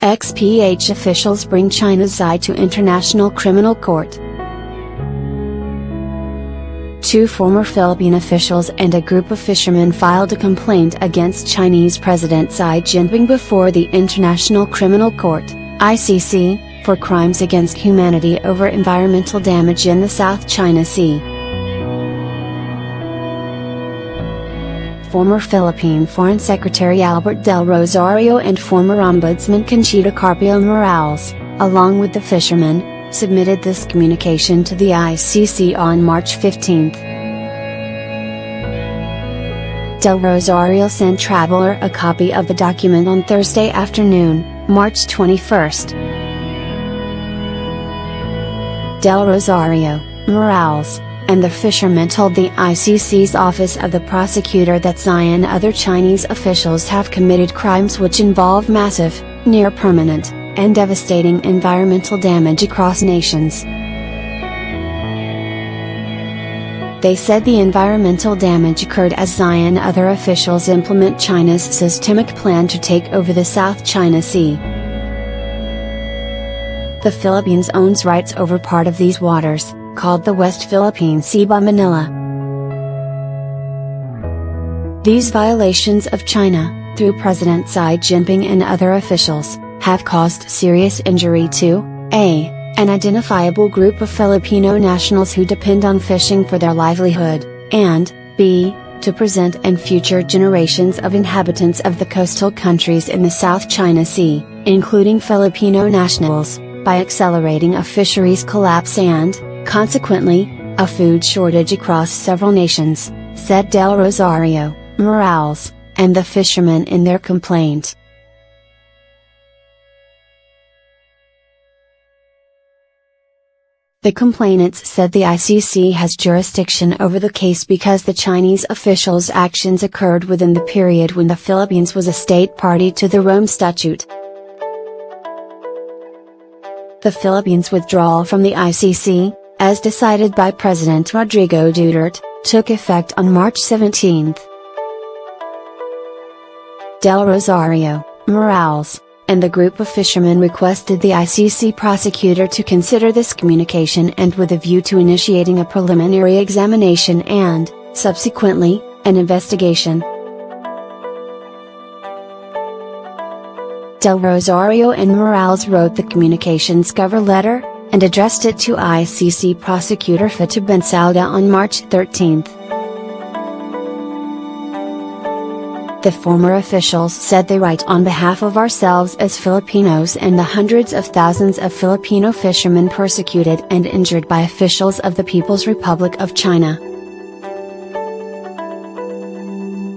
XPH officials bring China's Xi to International Criminal Court. Two former Philippine officials and a group of fishermen filed a complaint against Chinese President Xi Jinping before the International Criminal Court, ICC, for crimes against humanity over environmental damage in the South China Sea. Former Philippine Foreign Secretary Albert Del Rosario and former Ombudsman Conchita Carpio Morales, along with the fishermen, submitted this communication to the ICC on March 15. Del Rosario sent Traveler a copy of the document on Thursday afternoon, March 21. Del Rosario, Morales, and the fishermen told the ICC's Office of the Prosecutor that Xi and other Chinese officials have committed crimes which involve massive, near-permanent, and devastating environmental damage across nations. They said the environmental damage occurred as Xi and other officials implement China's systemic plan to take over the South China Sea. The Philippines owns rights over part of these waters, called the West Philippine Sea by Manila. These violations of China, through President Xi Jinping and other officials, have caused serious injury to a. an identifiable group of Filipino nationals who depend on fishing for their livelihood, and b. to present and future generations of inhabitants of the coastal countries in the South China Sea, including Filipino nationals, by accelerating a fisheries collapse and, consequently, a food shortage across several nations, said Del Rosario, Morales, and the fishermen in their complaint. The complainants said the ICC has jurisdiction over the case because the Chinese officials' actions occurred within the period when the Philippines was a state party to the Rome Statute. The Philippines' withdrawal from the ICC, as decided by President Rodrigo Duterte, took effect on March 17. Del Rosario, Morales, and the group of fishermen requested the ICC prosecutor to consider this communication and with a view to initiating a preliminary examination and, subsequently, an investigation. Del Rosario and Morales wrote the communication's cover letter, and addressed it to ICC prosecutor Fito Bensalda on March 13. The former officials said they write on behalf of ourselves as Filipinos and the hundreds of thousands of Filipino fishermen persecuted and injured by officials of the People's Republic of China.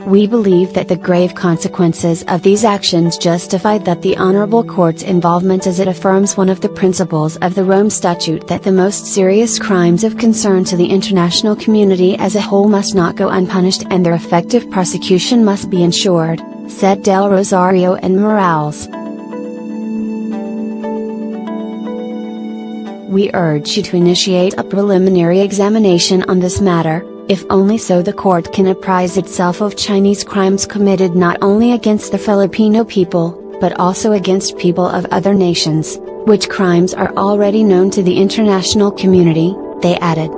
We believe that the grave consequences of these actions justify that the Honorable Court's involvement, as it affirms one of the principles of the Rome Statute that the most serious crimes of concern to the international community as a whole must not go unpunished and their effective prosecution must be ensured, said Del Rosario and Morales. We urge you to initiate a preliminary examination on this matter, if only so the court can apprise itself of Chinese crimes committed not only against the Filipino people, but also against people of other nations, which crimes are already known to the international community, they added.